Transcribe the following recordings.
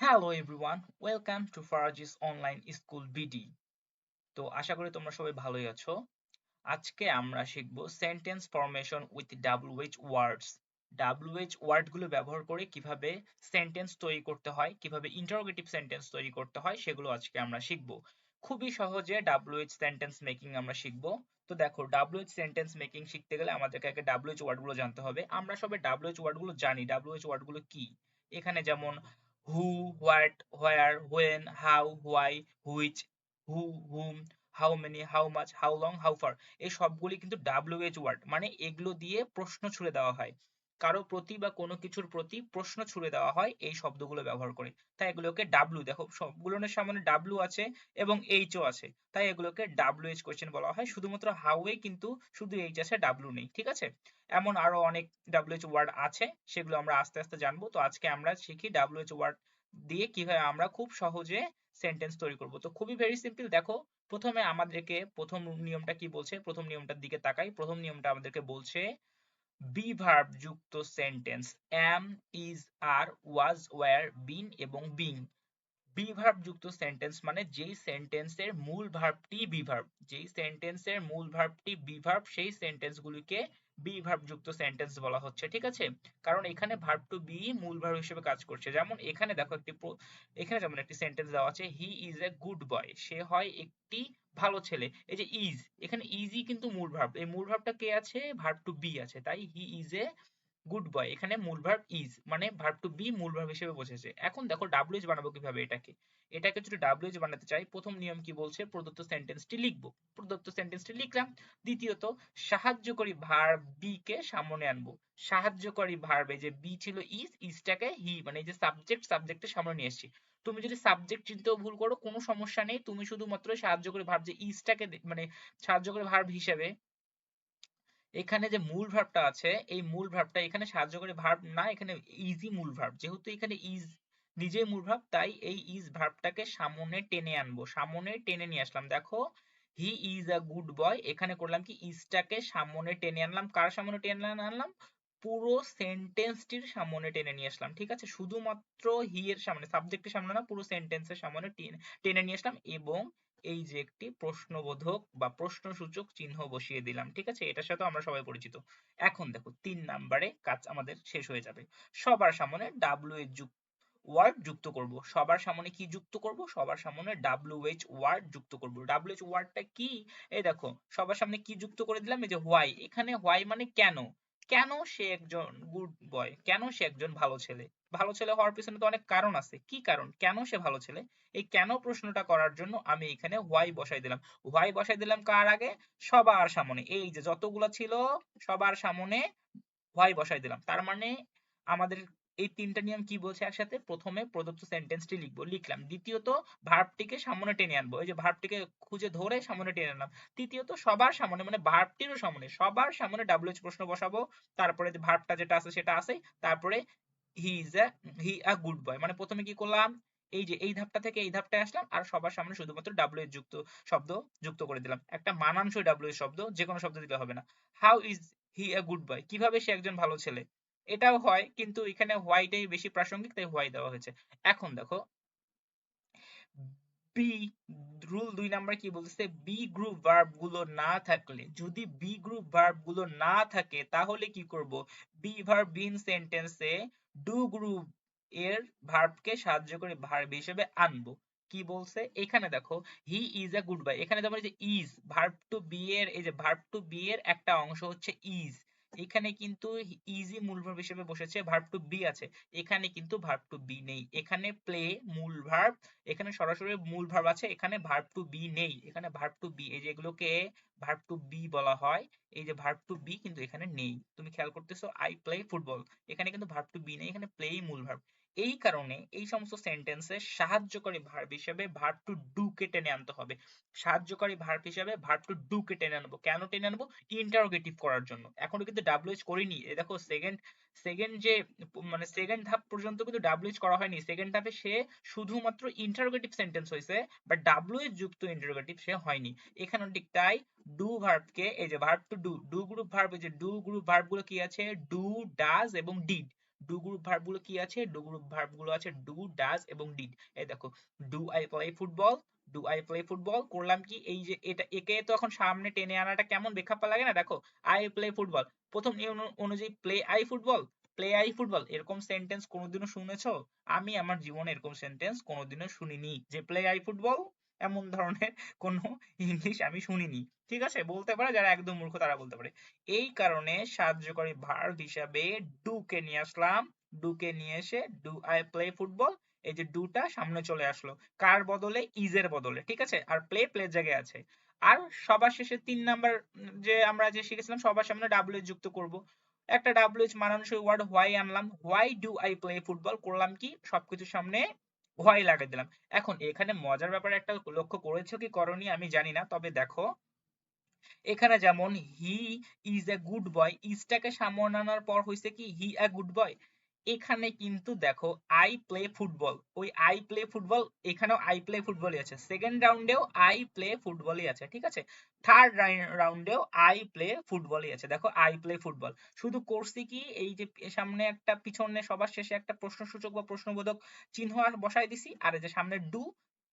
Hello everyone, welcome to Faraj's online school BD। তো আশা করি তোমরা সবাই ভালোই আছো। আজকে আমরা শিখব sentence formation with WH words. WH word গুলো ব্যবহার করে কিভাবে সেন্টেন্স তৈরি করতে হয়, কিভাবে ইন্টারোগেটিভ সেন্টেন্স তৈরি করতে হয় সেগুলো আজকে আমরা শিখব। খুবই সহজে WH সেন্টেন্স মেকিং আমরা শিখব। তো দেখো, WH সেন্টেন্স মেকিং শিখতে গেলে আমাদেরকে আগে WH ওয়ার্ড গুলো জানতে হবে। আমরা সবাই WH ওয়ার্ড গুলো জানি। WH ওয়ার্ড গুলো কি? এখানে যেমন who, what, where, when, how, why, which, who, whom, how many, how much, how long, how far, এই সবগুলি কিন্তু WH ওয়ার্ড, মানে এগুলো দিয়ে প্রশ্ন ছুড়ে দেওয়া হয়। কারো প্রতি বা কোনো কিছুর প্রতি প্রশ্ন ছুড়ে দেওয়া হয় এই শব্দগুলো ব্যবহার করে। তাই এগুলোকে ডাব্লিউ, দেখো সবগুলোর সামনে ডাব্লিউ আছে এবং এইচ ও আছে, তাই এগুলোকে WH কোয়েশ্চেন বলা হয়। শুধুমাত্র হাউ এ কিন্তু শুধু এইচ আছে, ডাব্লিউ নেই, ঠিক আছে? এমন আরো অনেক WH ওয়ার্ড আছে, সেগুলো আমরা আস্তে আস্তে জানবো। তো আজকে আমরা শিখি WH ওয়ার্ড দিয়ে কিভাবে আমরা খুব সহজে সেন্টেন্স তৈরি করব। তো খুবই ভেরি সিম্পল। দেখো, প্রথমে আমাদেরকে প্রথম নিয়মটা কি বলছে, প্রথম নিয়মটার দিকে তাকাই। প্রথম নিয়মটা আমাদেরকে বলছে বি ভার্ব যুক্ত sentence am, is, are, was, were, been এবং being। বি ভার্ব যুক্ত সেন্টেন্স মানে যেই সেন্টেন্সের মূল ভার্বটি বি ভার্ব, যেই সেন্টেন্সের মূল ভার্বটি বি ভার্ব, সেই সেন্টেন্স গুলিকে বি ভার্ব যুক্ত সেন্টেন্স বলা হচ্ছে, ঠিক আছে? কারণ এখানে ভার্ব টু বি মূল ভার্ব হিসেবে কাজ করছে। যেমন এখানে দেখো এখানে যেমন একটি সেন্টেন্স দেওয়া আছে, he is a good boy, সে হয় একটি ভালো ছেলে। এই যে ইজ, এখানে ইজই কিন্তু মূল ভার্ব। এই মূল ভার্বটা কে আছে? ভার্ব টু বি আছে, তাই he is a good boy, এখানে মূল ভার্ব ইজ, মানে ভার্ব টু বি মূল ভার্ব হিসেবে বসেছে। এখন দেখো WH বানাবো কিভাবে এটাকে। এটাকে যদি WH বানাতে চাই, প্রথম নিয়ম কি বলছে? প্রদত্ত সেন্টেন্সটি লিখবো। প্রদত্ত সেন্টেন্সটি লিখলাম। দ্বিতীয়ত, সাহায্যকারী ভার্ব বি কে সামনে আনবো। সাহায্যকারী ভার্ব, এই যে বি ছিল ইজ, ইজটাকে হি, মানে এই যে সাবজেক্ট, সাবজেক্টের সামনে নিয়ে এসেছি। তুমি যদি সাবজেক্ট চিনতেও ভুল করো কোনো সমস্যা নেই, তুমি শুধুমাত্র সাহায্যকারী ভার্ব যে ইজটাকে মানে সাহায্যকারী ভার্ব হিসেবে এখানে যে মূল ভার্বটা আছে, এই মূল ভার্বটা এখানে সাহায্যকারী ভার্ব না, এখানে ইজই মূল ভার্ব। যেহেতু এখানে ইজ নিজেই মূল ভার্ব, তাই এই ইজ ভার্বটাকে সামনে টেনে আনবো, সামনে টেনে নিয়ে আসলাম। দেখো, he is a good boy, এখানে করলাম কি, ইজটাকে সামনে টেনে আনলাম। কার সামনে টেনে আনলাম? পুরো সেন্টেন্সটির সামনে টেনে নিয়ে আসলাম, ঠিক আছে? শুধুমাত্র হি এর সামনে, সাবজেক্টের সামনে না, পুরো সেন্টেন্সের সামনে টেনে নিয়ে আসলাম এবং এই যে একটি প্রশ্নবোধক বা প্রশ্নসূচক চিহ্ন বসিয়ে দিলাম, ঠিক আছে? এটার সাথে আমরা সবাই পরিচিত। এখন দেখো, 3 নম্বরে কাজ আমাদের শেষ হয়ে যাবে। সবার সামনে WH ওয়ার্ড যুক্ত করব। সবার সামনে কি যুক্ত করব? সবার সামনে WH ওয়ার্ড যুক্ত করব। WH ওয়ার্ডটা কি? এই দেখো, সবার সামনে কি যুক্ত করে দিলাম? এই যে হোয়াই। এখানে হোয়াই মানে কেন। কেন সে একজন গুড বয়, কেন সে একজন ভালো ছেলে। ভালো ছেলে হওয়ার পিছনে তো অনেক কারণ আছে। কি কারণ? কেন সে ভালো ছেলে। এই কেন প্রশ্নটা করার জন্য আমি এখানে হোয়াই বসাই দিলাম। হোয়াই বসাই দিলাম কার আগে? সবার সামনে। এই যে যতগুলা ছিল সবার সামনে হোয়াই বসাই দিলাম। তার মানে আমাদের এই 3টা নিয়ম কি বলছে একসাথে? প্রথমে প্রদত্ত সেন্টেন্সটি লিখবো, লিখলাম। দ্বিতীয়ত, ভার্বটিকে সামনে টেনে আনবো, এই যে ভার্বটিকে খুঁজে ধরে সামনে টেনে আনলাম। তৃতীয়ত, সবার সামনে মানে ভার্বটিরও সামনে, সবার সামনে WH প্রশ্ন বসাবো। তারপরে যে ভার্বটা যেটা আছে সেটা আছে, তারপরে he is a he a good boy, মানে প্রথমে কি করলাম, এই যে এই ধাপটা থেকে এই ধাপটায় আসলাম আর সবার সামনে শুধুমাত্র WH যুক্ত শব্দ যুক্ত করে দিলাম। একটা মানানসই WH শব্দ, যে কোনো শব্দ দিলে হবে না। How is he a good boy, কিভাবে সে একজন ভালো ছেলে। এটাও হয়, কিন্তু এখানে হোয়াইটাই বেশি প্রাসঙ্গিক, তাই হোয়াই দেওয়া হয়েছে। এখন দেখো, বি রুল 2 নাম্বার কি বলতেছে? বি গ্রুপ ভার্ব গুলো না থাকলে, যদি বি গ্রুপ ভার্ব গুলো না থাকে তাহলে কি করব? বি ভার্ব বিন সেন্টেন্সে ডু গ্রুপ এর ভার্বকে সাহায্যকারী ভার্ব হিসেবে আনবো। কি বলছে এখানে? দেখো, he is a good boy, এখানে যেমন এই যে ইজ ভার্ব টু বি এর, এই যে ভার্ব টু বি এর একটা অংশ হচ্ছে ইজ, এখানে কিন্তু ইজি মূল ভার্ব হিসেবে বসেছে, ভার্ব টু বি আছে। এখানে কিন্তু ভার্ব টু বি নেই, এখানে প্লে মূল ভার্ব, এখানে সরাসরি মূল ভার্ব আছে, এখানে ভার্ব টু বি নেই। এখানে ভার্ব টু বি, এই যে এগুলোকে ভার্ব টু বি বলা হয়, এই যে ভার্ব টু বি কিন্তু এখানে নেই। তুমি খেয়াল করতেছো, আই প্লে ফুটবল, এখানে কিন্তু ভার্ব টু বি নেই, এখানে প্লেই মূল ভার্ব। এই কারণে এই সমস্ত সেন্টেন্সে সাহায্যকারী ভার্ব হিসেবে ভার্ব টু ডু কে টেনে আনতে হবে। সাহায্যকারী ভার্ব হিসেবে ভার্ব টু ডু কে টেনে আনবো। কেন টেনে আনবো? ইন্টারোগেটিভ করার জন্য। এখনো কিন্তু WH করিনি, এই দেখো সেকেন্ড সেকেন্ড যে মানে সেকেন্ড ধাপ পর্যন্ত কিন্তু WH করা হয়নি। সেকেন্ড ধাপে সে শুধুমাত্র ইন্টারোগেটিভ সেন্টেন্স হয়েছে, বাট WH যুক্ত ইন্টারোগেটিভ সে হয়নি। এখানে ঠিক তাই, ডু ভার্বকে, এই যে verb to do, do group verb, এই যে ডু গ্রুপ ভার্ব গুলো কি আছে? ডু, ডাজ এবং ডিড। ডু গ্রুপ ভার্ব গুলো কি আছে? ডু গ্রুপ ভার্ব গুলো আছে ডু, ডাজ এবং ডিড। এই দেখো, do I play football, do I play football করলাম কি, এই যে এটা, একে তো এখন সামনে টেনে আনাটা কেমন বেখাপ্পা লাগে না? দেখো, আই প্লে ফুটবল, প্রথম নিয়ম অনুযায়ী play I football, play I football, এরকম সেন্টেন্স কোনোদিনও শুনেছো? আমি আমার জীবনে এরকম সেন্টেন্স কোনোদিনও শুনিনি যে প্লে আই ফুটবল, এমন ধরনের কোনো ইংলিশ আমি শুনিনি। ঠিক আছে, বলতে পারে যারা একদম মূর্খ তারা বলতে পারে। এই কারণে সাহায্যকারী ভার্ব হিসাবে ডু কে নিয়ে আসলাম। ডু কে নিয়ে এসে ডু আই প্লে ফুটবল, এই যে ডুটা সামনে চলে আসলো কার বদলে? ইজ এর বদলে। ঠিক আছে, আর প্লে প্লের জায়গায় আছে। আর সবার শেষে 3 নাম্বার যে আমরা যে শিখেছিলাম, সবার সামনে ডাব্লিউ যুক্ত করব। একটা ডাব্লিউ মানানসই ওয়ার্ড হোয়াই আনলাম, why do I play football করলাম কি, সবকিছুর সামনে হোয়াই লাগাই দিলাম। এখন এখানে মজার ব্যাপার একটা লক্ষ্য করেছো কি করনি আমি জানি না, তবে দেখো এখানে যেমন he is a good boy, ইজটাকে সামনে আনার পর হয়েছে কি হি এ গুড বয়। এখানে কিন্তু দেখো আই প্লে ফুটবল, ওই আই প্লে ফুটবল, এখানেও আই প্লে ফুটবলই আছে, সেকেন্ড রাউন্ডেও আই প্লে ফুটবলই আছে। ঠিক আছে, থার্ড রাউন্ডেও আই প্লে ফুটবলই আছে। দেখো আই প্লে ফুটবল, শুধু করছি কি এই যে সামনে একটা, পিছনে সবার শেষে একটা প্রশ্নসূচক বা প্রশ্নবোধক চিহ্ন আর বসাই দিছি, আর এই যে সামনে ডু,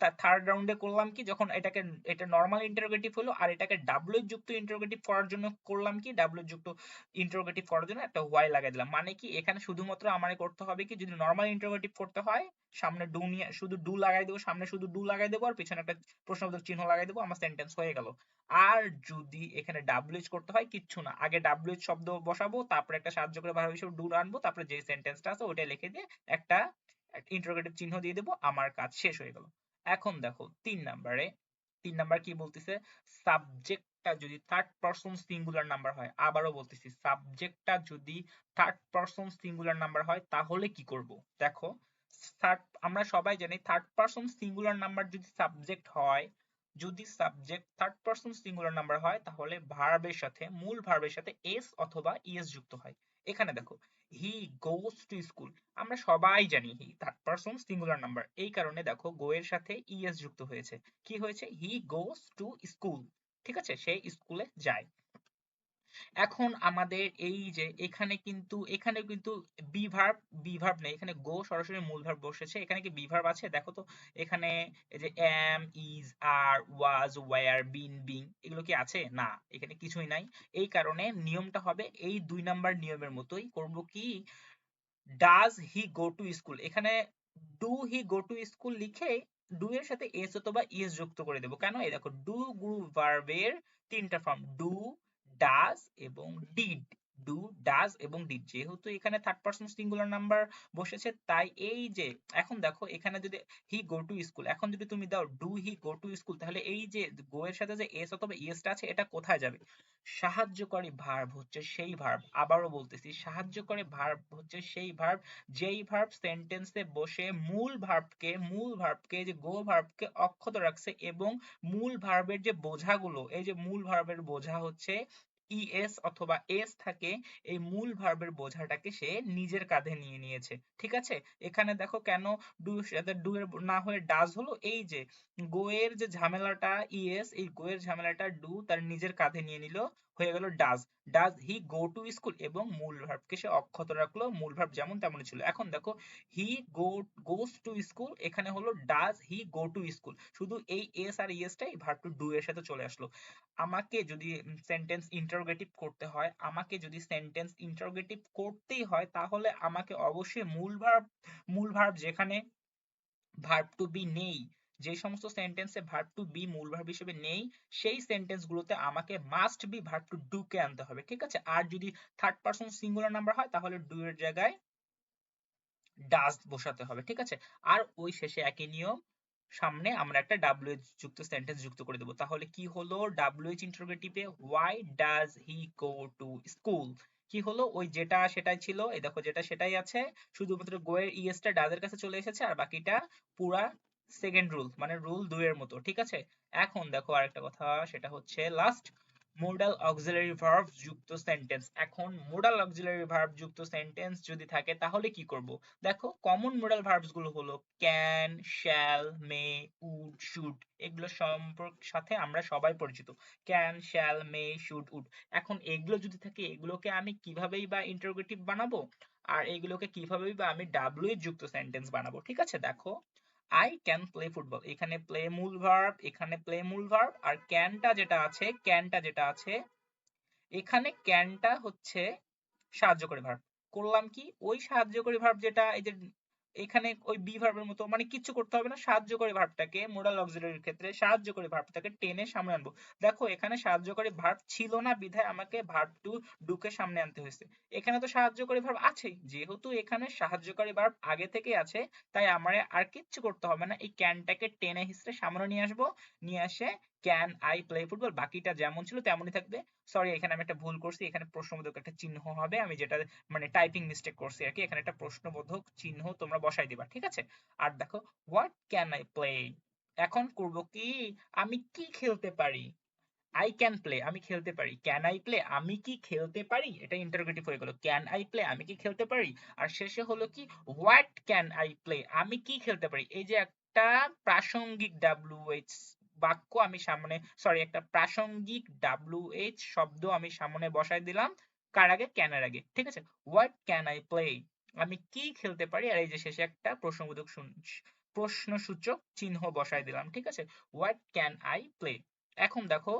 তার থার্ড রাউন্ডে করলাম কি, যখন এটাকে, এটা নরমাল ইন্টারোগেটিভ হলো আর এটাকে ডাব্লিউ যুক্ত ইন্টারোগেটিভ করার জন্য করলাম কি, ডাব্লিউ যুক্ত ইন্টারোগেটিভ করার জন্য একটা ওয়াই লাগাই দিলাম। মানে কি এখানে শুধুমাত্র আমারে করতে হবে কি, যদি নরমাল ইন্টারোগেটিভ করতে হয় সামনে ডু নিয়ে শুধু ডু লাগাই দেবো, সামনে শুধু ডু লাগাই দেবো আর পিছনে একটা প্রশ্নবোধক চিহ্ন লাগাই দেবো, আমার সেন্টেন্স হয়ে গেল। আর যদি এখানে ডাব্লিউ করতে হয় কিচ্ছু না, আগে ডাব্লিউ শব্দ বসাবো, তারপরে একটা সাহায্যকারী ভার্ব হিসেবে ডু আনবো, তারপরে যে সেন্টেন্সটা আছে ওইটা লিখে দিয়ে একটা ইন্টারোগেটিভ চিহ্ন দিয়ে দেবো, আমার কাজ শেষ হয়ে গেল। এখন দেখো 3 নাম্বারে, 3 নাম্বার কি বলতেছে, সাবজেক্টটা যদি থার্ড পারসন সিঙ্গুলার নাম্বার হয়, আবারও বলতেছি সাবজেক্টটা যদি থার্ড পারসন সিঙ্গুলার নাম্বার হয় তাহলে কি করব? দেখো, আমরা সবাই জানি থার্ড পারসন সিঙ্গুলার নাম্বার যদি সাবজেক্ট হয়, যদি subject third person singular number হয় তাহলে ভার্বের সাথে, মূল ভার্বের সাথে এস অথবা ইএস যুক্ত হয়। এখানে দেখো, হি গোস টু স্কুল, আমরা সবাই জানি he third person singular number, এই কারণে দেখো গো এর সাথে ইএস যুক্ত হয়েছে। কি হয়েছে? হি গোস টু স্কুল। ঠিক আছে, সে স্কুলে যায়। এখন আমাদের এই যে এখানে কিন্তু বি ভার্ব, বি ভার্ব নেই, এখানে গো সরাসরি মূল ভার্ব বসেছে। এখানে কি বি ভার্ব আছে? দেখো তো, এখানে এই যে am, is, are, was, were, been, being, এগুলো কি আছে? না, এখানে কিছুই নাই। এই কারণে নিয়মটা হবে এই 2 নাম্বার নিয়মের মতোই, করব কি, does he go to school, এখানে do he go to school লিখে ডু এর সাথে এস অথবা ইএস যুক্ত করে দেবো। কেন? এই দেখো, ডু গ্রুপ ভার্বের 3টা ফর্ম, ডু, ডাজ এবং ডিড। ডু, ডাজ এবং ডিড, যেহেতু এখানে থার্ড পারসন সিঙ্গুলার নাম্বার বসেছে তাই এই যে, এখন দেখো এখানে যদি হি গো টু স্কুল, এখন যদি তুমি দাও do he go to school, তাহলে এই যে গো এর সাথে যে এস অথবা ইএসটা আছে এটা কোথায় যাবে? সাহায্যকারী ভার্ব হচ্ছে সেই ভার্ব, আবারও বলতেছি সাহায্যকারী ভার্ব হচ্ছে সেই ভার্ব যেই ভার্ব সেন্টেন্সে বসে মূল ভার্বকে যে গো ভার্বকে অক্ষত রাখছে, এবং মূল ভার্বের যে বোঝাগুলো, এই যে মূল ভার্বের বোঝা হচ্ছে ইএস অথবা এস থাকে, এই মূল ভার্বের বোঝাটাকে সে নিজের কাঁধে নিয়ে নিয়েছে। ঠিক আছে, এখানে দেখো কেন ডু সাথে ডু এর না হয়ে ডাজ হলো, এই যে গো এর যে ঝামেলাটা ইএস, এই গো এর ঝামেলাটা ডু তার নিজের কাঁধে নিয়ে নিল, হয়ে গেল does. Does he go to school, এবং মূল ভার্বকে সে অক্ষত রাখলো, মূল ভার্ব যেমন তেমনই ছিল। এখন দেখো, হি গোস টু স্কুল, এখানে হলো does he go to school, শুধু এই এস আর ইএসটাই ভার্ব টু ডু এর সাথে চলে আসলো। আমাকে যদি সেন্টেন্স ইন্টারোগেটিভ করতে হয়, আমাকে যদি সেন্টেন্স ইন্টারোগেটিভ করতেই হয়, তাহলে আমাকে অবশ্যই মূল ভার্ব যেখানে ভার্ব টু বি নেই, যে সমস্ত সেন্টেন্সে ভার্ব টু বি মূল ভার্ব হিসেবে নেই, সেই সেন্টেন্স গুলোতে আমাকে must be verb to do কে আনতে হবে। ঠিক আছে, আর যদি থার্ড পারসন সিঙ্গুলার নাম্বার হয় তাহলে ডু এর জায়গায় ডাজ বসাতে হবে। ঠিক আছে, আর ওই শেষে একই নিয়ম, সামনে আমরা একটা ডাব্লিউএইচ যুক্ত সেন্টেন্স যুক্ত করে দেবো। তাহলে কি হলো ডাব্লিউএইচ ইন্টারোগেটিভে, why does he go to school, কি হলো? ওই যেটা সেটাই ছিল, এই দেখো যেটা সেটাই আছে, শুধুমাত্র গো এর ইএসটা ডাজের কাছে চলে এসেছে, আর বাকিটা পুরা সেকেন্ড রুল, মানে রুল 2 এর মতো। ঠিক আছে, এখন দেখো আরেকটা কথা, সেটা হচ্ছে লাস্ট, মোডাল অক্সিলারি ভার্ব যুক্ত সেন্টেন্স। এখন মোডাল অক্সিলারি ভার্ব যুক্ত সেন্টেন্স যদি থাকে তাহলে কি করব? দেখো কমন মোডাল ভার্বস গুলো হলো can, shall, may, would, should. এগুলো সাথে আমরা সবাই পরিচিত। Can, shall, may, should, would. এখন এগুলো যদি থাকে এগুলোকে আমি কিভাবেই বা ইন্টারোগেটিভ বানাবো, আর এগুলোকে কিভাবেই বা আমি ডাব্লিউ যুক্ত সেন্টেন্স বানাবো। ঠিক আছে, দেখো আই ক্যান প্লে ফুটবল, এখানে প্লে মূল ভার্ব, এখানে প্লে মূল ভার্ব, আর ক্যানটা যেটা আছে এখানে ক্যানটা হচ্ছে সাহায্যকারী ভার্ব। করলাম কি, ওই সাহায্যকারী ভার্ব যেটা এই যে এখানে ওই বি ভার্বের মতো, মানে কিচ্ছু করতে হবে না, সাহায্যকারী ভার্বটাকে মোডাল অক্সিলারির ক্ষেত্রে সাহায্যকারী ভার্বটাকে টেনে সামনে আনবো। দেখো এখানে সাহায্যকারী ভার্ব ছিল না বিধায় আমাকে ভার্ব টু ডুকে সামনে আনতে হয়েছে। এখানে তো সাহায্যকারী ভার্ব আছেই, যেহেতু এখানে সাহায্যকারী ভার্ব আগে থেকেই আছে, তাই আমার আর কিচ্ছু করতে হবে না, এই ক্যানটাকে টেনে হিসেবে সামনে নিয়ে আসবো। নিয়ে আসে ক্যান আই প্লে ফুটবল, বাকিটা যেমন ছিল তেমনই থাকবে। সরি, এখানে আমি একটা ভুল করছি, এখানে প্রশ্নবোধক একটা চিহ্ন হবে, আমি যেটা মানে টাইপিং মিস্টেক করছি আর কি, এখানে একটা প্রশ্নবোধক চিহ্ন তোমরা বসাই দিবা। ঠিক আছে, আর দেখো হোয়াট ক্যান আই প্লে, এখন করব কি, আমি কি খেলতে পারি। আই ক্যান প্লে, আমি খেলতে পারি। ক্যান আই প্লে, আমি কি খেলতে পারি, এটা ইন্টারোগেটিভ হয়ে গেল। ক্যান আই প্লে, আমি কি খেলতে পারি। আর শেষে হলো কি, হোয়াট ক্যান আই প্লে, আমি কি খেলতে পারি। এই যে একটা প্রাসঙ্গিক WH বাক্য আমি সামনে, সরি একটা প্রাসঙ্গিক WH শব্দ আমি সামনে বসাই দিলাম, কার আগে, ক্যানের আগে। ঠিক আছে, হোয়াট ক্যান আই প্লে, আমি কি খেলতে পারি, আর এই যে শেষে একটা প্রশ্নবোধক প্রশ্নসূচক চিহ্ন বসাই দিলাম। ঠিক আছে, হোয়াট ক্যান আই প্লে। এখন দেখো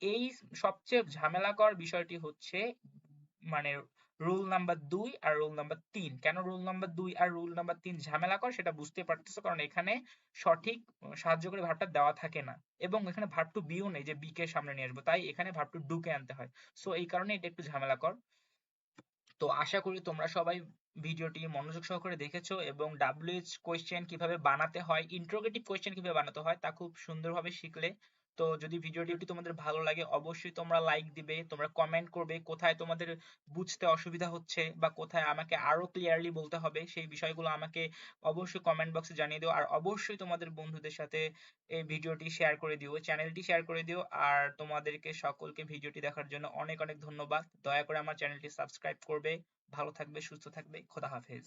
এই সবচেয়ে ঝামেলাকর বিষয়টি হচ্ছে মানে রুল নাম্বার 2 আর রুল নাম্বার 3। কেন রুল নাম্বার 2 আর রুল নাম্বার 3 ঝামেলাকর সেটা বুঝতে পারতেছো, কারণ এখানে সঠিক সাহায্যকারী ভার্বটা দেওয়া থাকে না, এবং এখানে ভার্ব টু বিও নেই যে বি কে সামনে নিয়ে আসবো, তাই এখানে ভার্ব টু ডু কে আনতে হয়। সো এই কারণে এটা একটু ঝামেলাকর। তো আশা করি তোমরা সবাই ভিডিওটি মনোযোগ সহকারে দেখেছো, এবং WH কোয়েশ্চেন কিভাবে বানাতে হয়, ইন্টারোগেটিভ কোয়েশ্চেন কিভাবে বানাতে হয় তা খুব সুন্দরভাবে শিখলে। তো যদি ভিডিওটি তোমাদের ভালো লাগে অবশ্যই তোমরা লাইক দিবে, তোমরা কমেন্ট করবে কোথায় তোমাদের বুঝতে অসুবিধা হচ্ছে বা কোথায় আমাকে আরো ক্লিয়ারলি বলতে হবে, সেই বিষয়গুলো আমাকে অবশ্যই কমেন্ট বক্সে জানিয়ে দিও। আর অবশ্যই তোমাদের বন্ধুদের সাথে এই ভিডিওটি শেয়ার করে দিও, চ্যানেলটি শেয়ার করে দিও। আর তোমাদেরকে সকলকে ভিডিওটি দেখার জন্য অনেক অনেক ধন্যবাদ। দয়া করে আমার চ্যানেলটি সাবস্ক্রাইব করবে। ভালো থাকবে, সুস্থ থাকবে, খোদা হাফেজ।